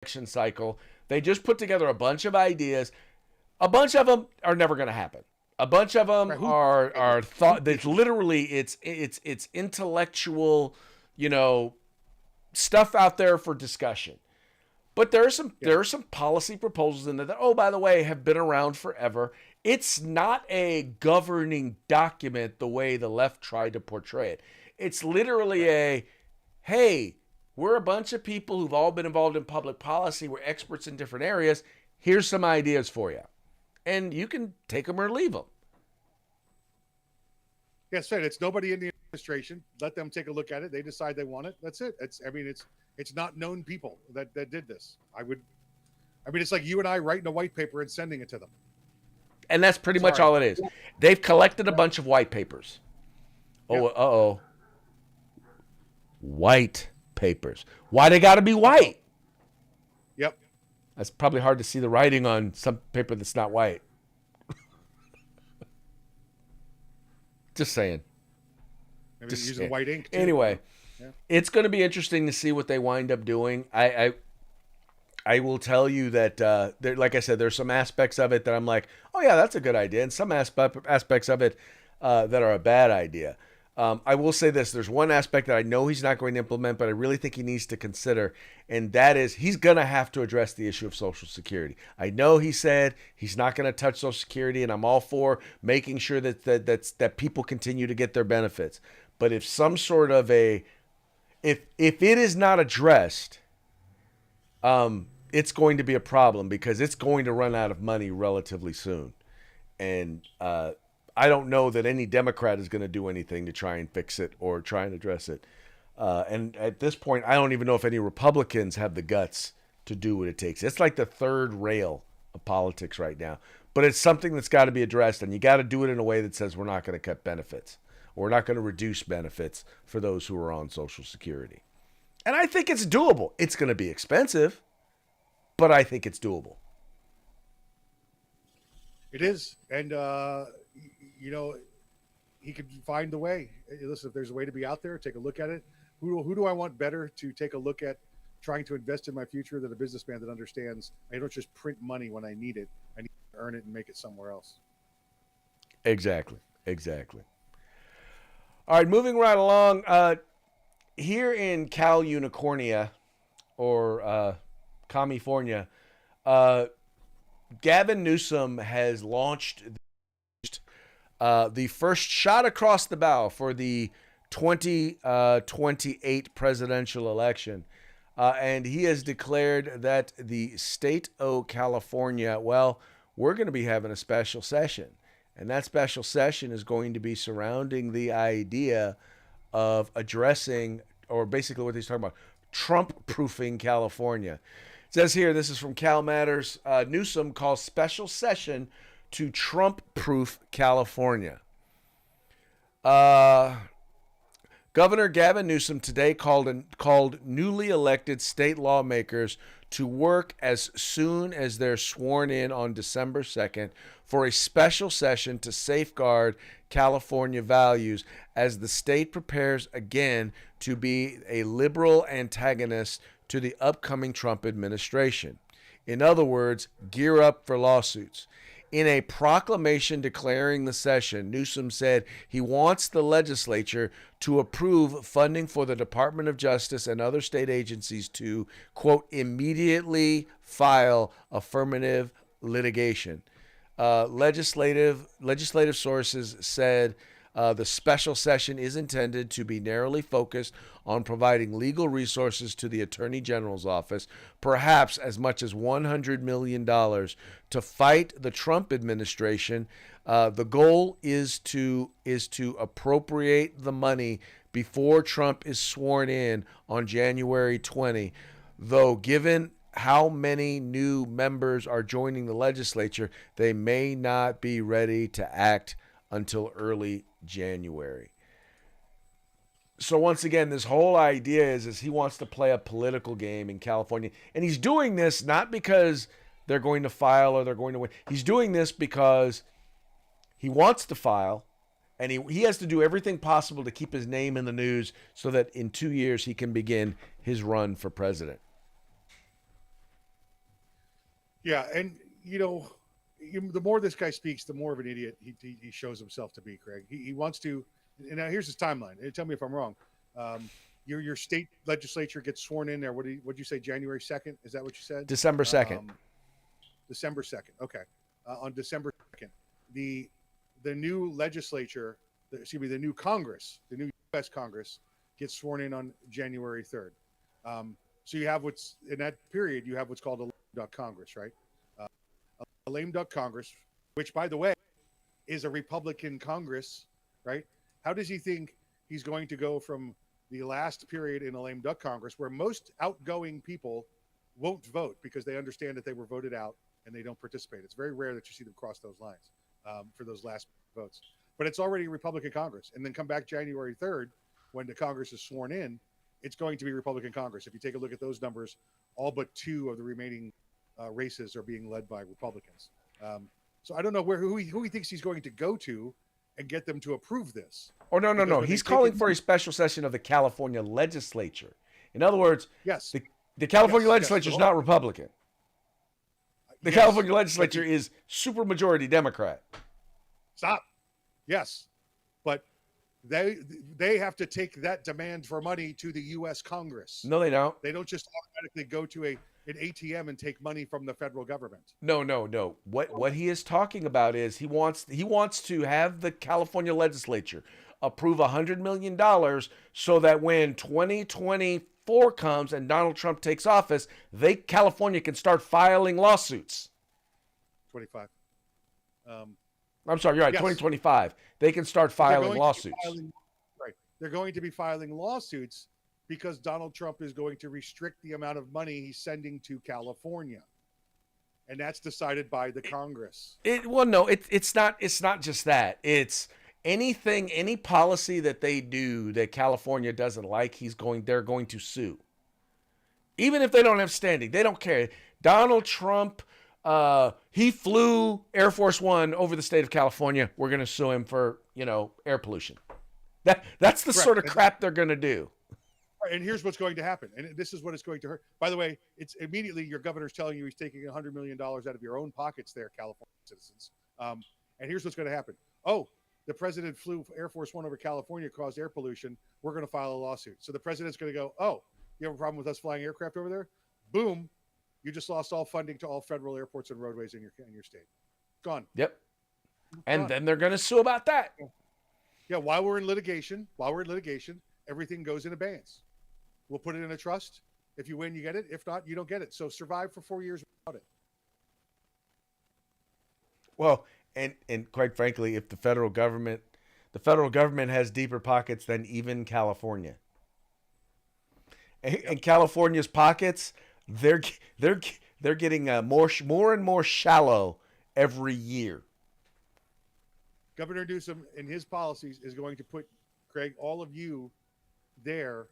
election cycle. They just put together a bunch of ideas. A bunch of them are never going to happen. A bunch of them Right? are Who thought. That's literally it's intellectual, you know, stuff out there for discussion. But Yeah. there are some policy proposals in there that, oh, by the way, have been around forever. It's not a governing document the way the left tried to portray it. It's literally Right. a, hey, we're a bunch of people who've all been involved in public policy. We're experts in different areas. Here's some ideas for you, and you can take them or leave them. Yeah, said it's nobody in the administration. Let them take a look at it. They decide they want it. That's it. It's not known people that did this. I mean it's like you and I writing a white paper and sending it to them. And that's pretty much Sorry. all it is. They've collected a Yep. bunch of white papers. Oh, Yep. oh, white papers. Why they got to be white? Yep. That's probably hard to see the writing on some paper that's not white. Just saying. Maybe Just using saying. white ink too. Anyway, Yeah. it's going to be interesting to see what they wind up doing. I will tell you that, like I said, there's some aspects of it that I'm like, oh yeah, that's a good idea, and some aspects of it that are a bad idea. I will say this: there's one aspect that I know he's not going to implement, but I really think he needs to consider, and that is he's going to have to address the issue of Social Security. I know he said he's not going to touch Social Security, and I'm all for making sure that people continue to get their benefits. But if some sort of a if it is not addressed, it's going to be a problem because it's going to run out of money relatively soon. And I don't know that any Democrat is going to do anything to try and fix it or try and address it. And at this point, I don't even know if any Republicans have the guts to do what it takes. It's like the third rail of politics right now. But it's something that's got to be addressed, and you got to do it in a way that says we're not going to cut benefits or we're not going to reduce benefits for those who are on Social Security. And I think it's doable. It's going to be expensive, but I think it's doable. It is, and you know, he could find the way. Listen, if there's a way to be out there, take a look at it. Who do I want better to take a look at trying to invest in my future than a businessman that understands I don't just print money when I need it. I need to earn it and make it somewhere else. Exactly. Exactly. All right, moving right along. Here in Cal Unicornia or California, uh, Gavin Newsom has launched the first shot across the bow for the 2028 presidential election. And he has declared that the state of California, well, we're going to be having a special session. And that special session is going to be surrounding the idea of addressing, or basically what he's talking about, Trump proofing California. It says here, this is from Cal Matters. Newsom calls special session to Trump proof California. Uh, Governor Gavin Newsom today called newly elected state lawmakers to work as soon as they're sworn in on December 2nd for a special session to safeguard California values as the state prepares again to be a liberal antagonist to the upcoming Trump administration. In other words, gear up for lawsuits. In a proclamation declaring the session, Newsom said he wants the legislature to approve funding for the Department of Justice and other state agencies to, quote, immediately file affirmative litigation. Legislative sources said the special session is intended to be narrowly focused on providing legal resources to the Attorney General's office, perhaps as much as $100 million to fight the Trump administration. The goal is to appropriate the money before Trump is sworn in on January 20. Though given how many new members are joining the legislature, they may not be ready to act until early January. So once again, this whole idea is he wants to play a political game in California, and he's doing this not because they're going to file or they're going to win. He's doing this because he wants to file, and he has to do everything possible to keep his name in the news so that in 2 years he can begin his run for president. Yeah, and the more this guy speaks, the more of an idiot he shows himself to be. Craig, he wants to. And now here's his timeline. And tell me if I'm wrong. Um, your state legislature gets sworn in there. What'd you say? January 2nd? Is that what you said? December 2nd. December 2nd. Okay, on December 2nd, the new legislature, the new Congress, the new U.S. Congress gets sworn in on January 3rd. So you have what's in that period. You have what's called a lame duck Congress, right? A lame duck Congress, which, by the way, is a Republican Congress, right? How does he think he's going to go from the last period in a lame duck Congress, where most outgoing people won't vote because they understand that they were voted out and they don't participate? It's very rare that you see them cross those lines for those last votes. But it's already a Republican Congress. And then come back January 3rd, when the Congress is sworn in, it's going to be Republican Congress. If you take a look at those numbers, all but two of the remaining races are being led by Republicans. So I don't know who he thinks he's going to go to and get them to approve this. Oh, no. He's calling for a special session of the California legislature. In other words, yes, the California legislature is not Republican. The California legislature is supermajority Democrat. Stop. Yes, but they have to take that demand for money to the U.S. Congress. No, they don't. They don't just automatically go to an ATM and take money from the federal government. No. What he is talking about is he wants to have the California legislature approve $100 million so that when 2024 comes and Donald Trump takes office, California can start filing lawsuits. 25. I'm sorry, you're right. Yes. 2025, they can start filing lawsuits. Right, they're going to be filing lawsuits because Donald Trump is going to restrict the amount of money he's sending to California, and that's decided by the Congress. It's not just that. It's any policy that they do that California doesn't like, they're going to sue. Even if they don't have standing, they don't care. Donald Trump, he flew Air Force One over the state of California. We're going to sue him for, air pollution. That's the sort of crap they're going to do. And here's what's going to happen. And this is what it's going to hurt. By the way, it's immediately your governor's telling you he's taking $100 million out of your own pockets there, California citizens. And here's what's going to happen. Oh, the president flew Air Force One over California, caused air pollution. We're going to file a lawsuit. So the president's going to go, oh, you have a problem with us flying aircraft over there? Boom. You just lost all funding to all federal airports and roadways in your state. Gone. Yep. And then they're going to sue about that. Yeah, while we're in litigation, everything goes in abeyance. We'll put it in a trust. If you win, you get it. If not, you don't get it. So survive for 4 years without it. Well, and quite frankly, if the federal government has deeper pockets than even California. And California's pockets, they're getting more and more shallow every year. Governor Newsom and his policies is going to put, Craig, all of you there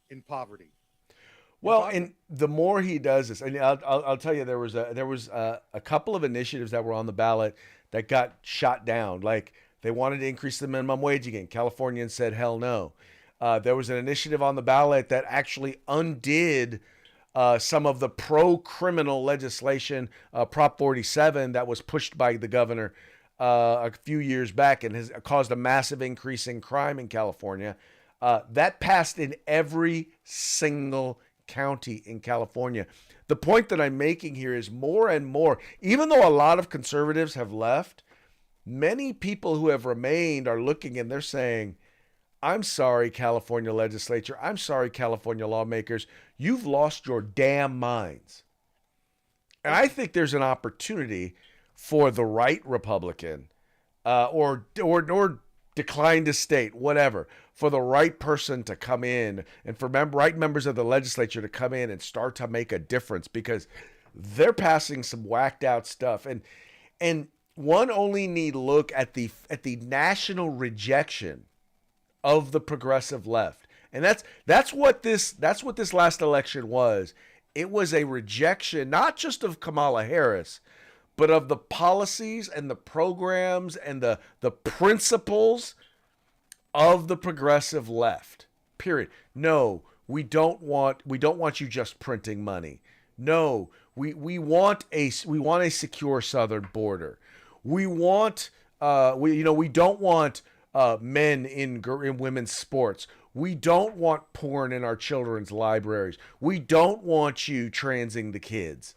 in poverty. Well, and the more he does this, and I'll tell you, there was a couple of initiatives that were on the ballot that got shot down. Like they wanted to increase the minimum wage again. Californians said hell no. There was an initiative on the ballot that actually undid some of the pro-criminal legislation, Prop 47, that was pushed by the governor a few years back and has caused a massive increase in crime in California. That passed in every single county in California. The point that I'm making here is more and more, even though a lot of conservatives have left, many people who have remained are looking and they're saying, I'm sorry, California legislature. I'm sorry, California lawmakers. You've lost your damn minds. And I think there's an opportunity for the right Republican or decline to state, whatever, for the right person to come in and for right members of the legislature to come in and start to make a difference, because they're passing some whacked out stuff. And one only need look at the national rejection of the progressive left. And that's what this last election was. It was a rejection, not just of Kamala Harris, but of the policies and the programs and the principles of the progressive left. Period. No, we don't want you just printing money. No, We want a secure southern border. We want we don't want men in women's sports. We don't want porn in our children's libraries. We don't want you transing the kids.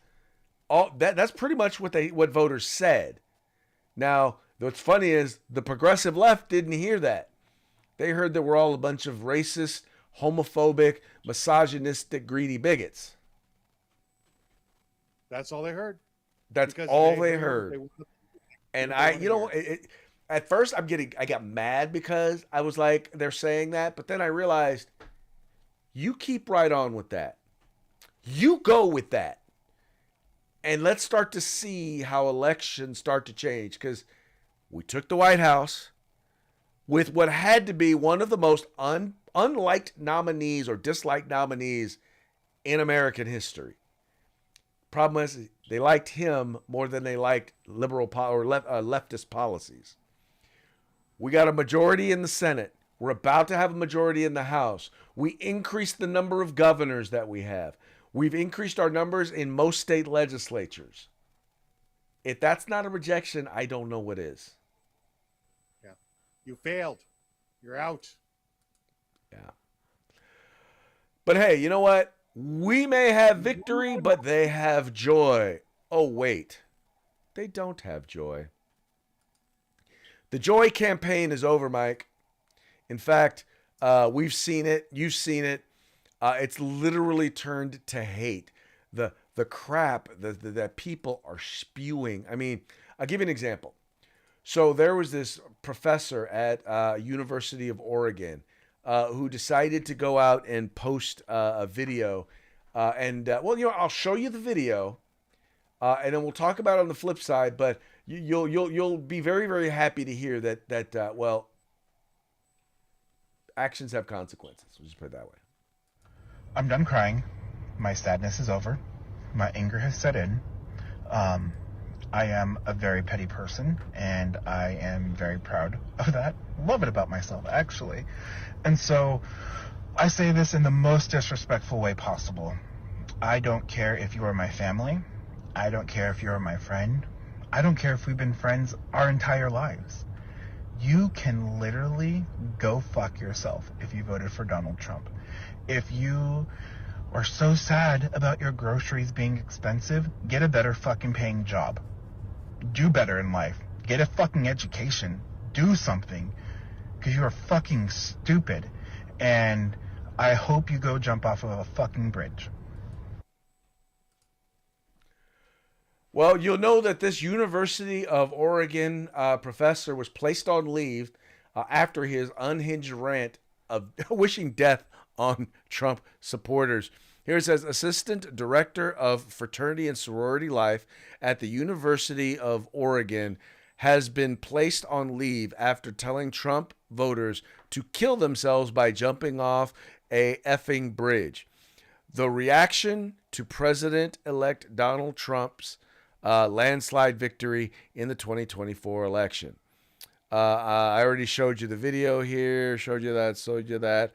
All that's pretty much what voters said. Now, what's funny is the progressive left didn't hear that. They heard that we're all a bunch of racist, homophobic, misogynistic, greedy bigots. That's all they heard. That's Because all they heard. And they wanna hear. At first I got mad because I was like, they're saying that, but then I realized you keep right on with that. You go with that. And let's start to see how elections start to change, because we took the White House with what had to be one of the most unliked nominees or disliked nominees in American history. Problem is, they liked him more than they liked leftist policies. We got a majority in the Senate. We're about to have a majority in the House. We increased the number of governors that we have. We've increased our numbers in most state legislatures. If that's not a rejection, I don't know what is. Yeah. You failed. You're out. Yeah. But hey, you know what? We may have victory, but they have joy. Oh, wait. They don't have joy. The joy campaign is over, Mike. In fact, we've seen it. You've seen it. It's literally turned to hate. The crap that people are spewing. I mean, I'll give you an example. So there was this professor at University of Oregon who decided to go out and post a video. I'll show you the video, and then we'll talk about it on the flip side. But you'll be very, very happy to hear that actions have consequences. We'll just put it that way. I'm done crying. My sadness is over. My anger has set in. I am a very petty person, and I am very proud of that. Love it about myself, actually. And so I say this in the most disrespectful way possible. I don't care if you are my family. I don't care if you're my friend. I don't care if we've been friends our entire lives. You can literally go fuck yourself if you voted for Donald Trump. If you are so sad about your groceries being expensive, get a better fucking paying job. Do better in life. Get a fucking education. Do something. Because you are fucking stupid. And I hope you go jump off of a fucking bridge. Well, you'll know that this University of Oregon professor was placed on leave after his unhinged rant of wishing death on Trump supporters. Here it says, Assistant Director of Fraternity and Sorority Life at the University of Oregon has been placed on leave after telling Trump voters to kill themselves by jumping off a effing bridge. The reaction to President-elect Donald Trump's landslide victory in the 2024 election. I already showed you the video here, showed you that.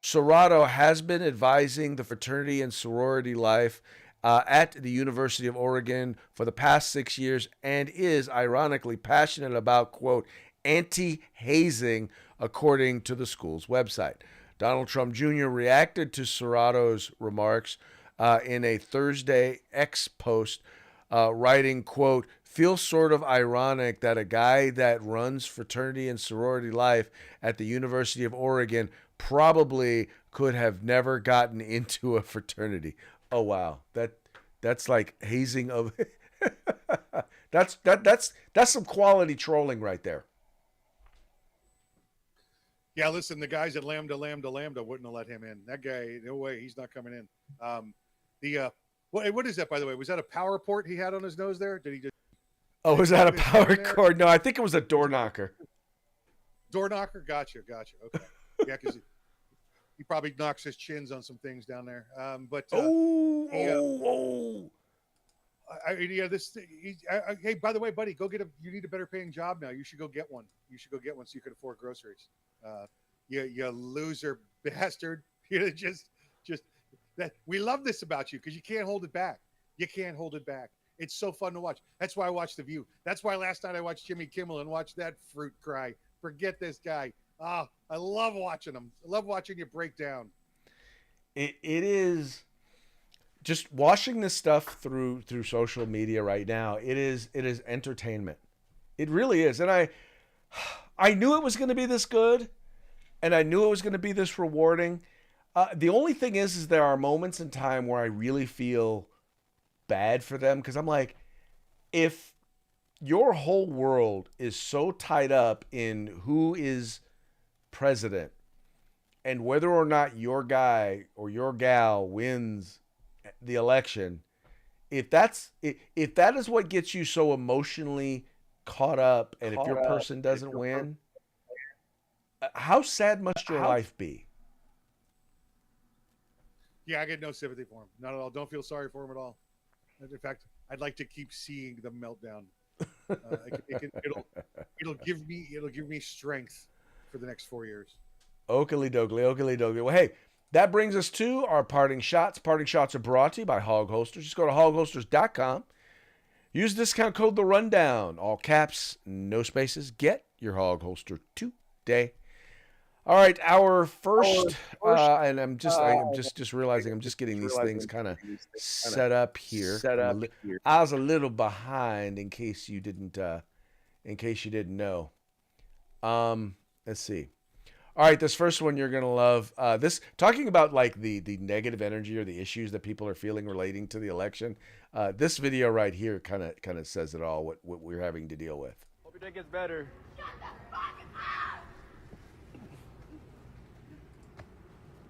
Serrato has been advising the fraternity and sorority life at the University of Oregon for the past 6 years and is ironically passionate about, quote, anti-hazing, according to the school's website. Donald Trump Jr. reacted to Serrato's remarks in a Thursday X post, writing, quote, feels sort of ironic that a guy that runs fraternity and sorority life at the University of Oregon probably could have never gotten into a fraternity. Oh wow, that's like hazing of that's some quality trolling right there. Yeah, listen, the guys at Lambda wouldn't have let him in. That guy, no way, he's not coming in. What is that, by the way? Was that a power port he had on his nose there? Did he just? Oh, was that a power cord? No, I think it was a door knocker. Door knocker? Gotcha. Okay. Yeah, because he probably knocks his chins on some things down there. Hey, by the way, buddy, you need a better paying job now. You should go get one. So you can afford groceries. You loser bastard. You just That we love this about you because you can't hold it back. You can't hold it back. It's so fun to watch. That's why I watched The View. That's why last night I watched Jimmy Kimmel and watched that fruit cry. Forget this guy. Ah, I love watching him. I love watching you break down. It is just watching this stuff through social media right now. It is entertainment. It really is. And I knew it was going to be this good, and I knew it was going to be this rewarding. The only thing is there are moments in time where I really feel bad for them, because I'm like, if your whole world is so tied up in who is president and whether or not your guy or your gal wins the election, if that is what gets you so emotionally caught up, and if your person doesn't win, how sad must your life be? Yeah, I get no sympathy for him. Not at all. Don't feel sorry for him at all. In fact, I'd like to keep seeing the meltdown. It'll give me strength for the next 4 years. Oakley dokley. Well, hey, that brings us to our parting shots. Parting shots are brought to you by Hog Holsters. Just go to hogholsters.com. Use discount code The Rundown, all caps, no spaces. Get your Hog Holster today. All right, our first, and I'm just realizing I'm just getting these things kind of set up here. I was a little behind in case you didn't know. Let's see. All right, this first one you're gonna love. This talking about like the negative energy or the issues that people are feeling relating to the election. This video right here kind of says it all. What we're having to deal with. Hope your day gets better.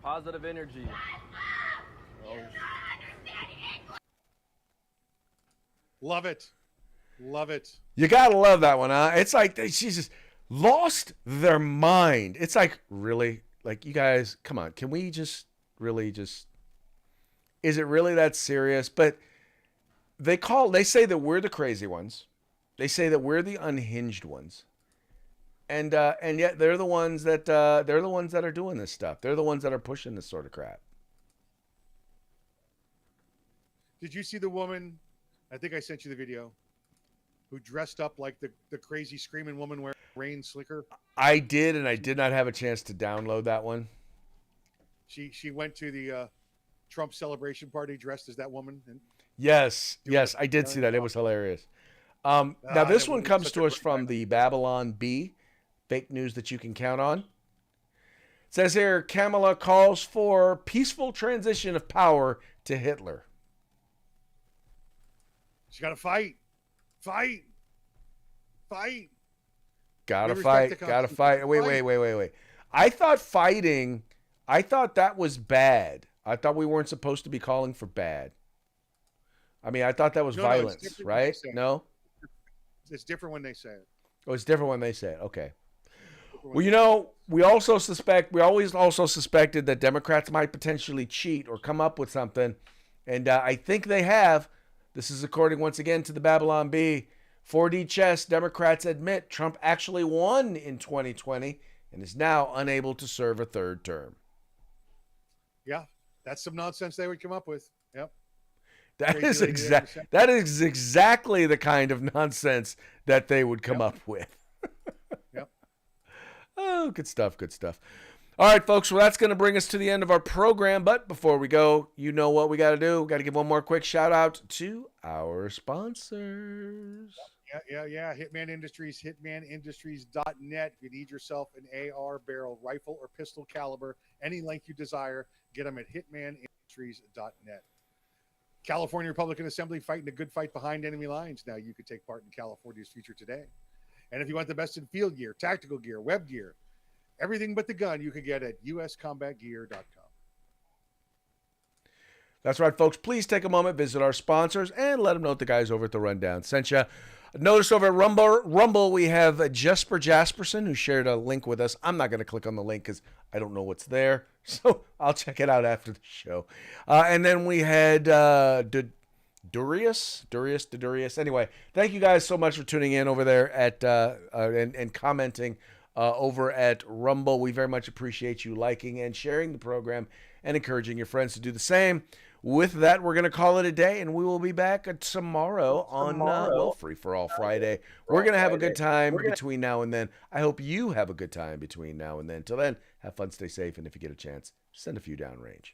Positive energy. Love it. You gotta love that one, huh? It's like she's just lost their mind. It's like, really? Like, you guys, come on. Can we just really just... Is it really that serious? But they say that we're the crazy ones. They say that we're the unhinged ones. And yet they're the ones that are doing this stuff. They're the ones that are pushing this sort of crap. Did you see the woman? I think I sent you the video. Who dressed up like the crazy screaming woman wearing rain slicker? I did, and I did not have a chance to download that one. She went to the Trump celebration party dressed as that woman. And yes, I did see that. It was hilarious. Now this one comes to us from the Babylon Bee. Fake news that you can count on. It says here, Kamala calls for peaceful transition of power to Hitler. She's got to fight. Gotta fight. Wait. I thought that was bad. I thought we weren't supposed to be calling for bad. I mean, I thought that was violence, right? No? It's different when they say it. Oh, it's different when they say it. Okay. Well, you know, we always also suspected that Democrats might potentially cheat or come up with something. And I think they have. This is according once again to the Babylon Bee. 4D chess, Democrats admit Trump actually won in 2020 and is now unable to serve a third term. Yeah, that's some nonsense they would come up with. Yep. That is exactly the kind of nonsense that they would come up with. Yep. Oh, good stuff. All right, folks. Well, that's going to bring us to the end of our program. But before we go, you know what we got to do. We got to give one more quick shout out to our sponsors. Yeah. Hitman Industries, hitmanindustries.net. If you need yourself an AR barrel, rifle, or pistol caliber, any length you desire, get them at hitmanindustries.net. California Republican Assembly fighting a good fight behind enemy lines. Now you could take part in California's future today. And if you want the best in field gear, tactical gear, web gear, everything but the gun, you can get at uscombatgear.com. That's right, folks. Please take a moment, visit our sponsors, and let them know that the guys over at The Rundown sent you. Notice over at Rumble, we have Jesper Jasperson, who shared a link with us. I'm not going to click on the link because I don't know what's there, so I'll check it out after the show. And then we had Durius. Anyway, thank you guys so much for tuning in over there at and commenting over at Rumble. We very much appreciate you liking and sharing the program and encouraging your friends to do the same. With that, we're going to call it a day, and we will be back tomorrow on Free for All Friday. We're going to have a good time between now and then. I hope you have a good time between now and then. Till then, have fun, stay safe, and if you get a chance, send a few downrange.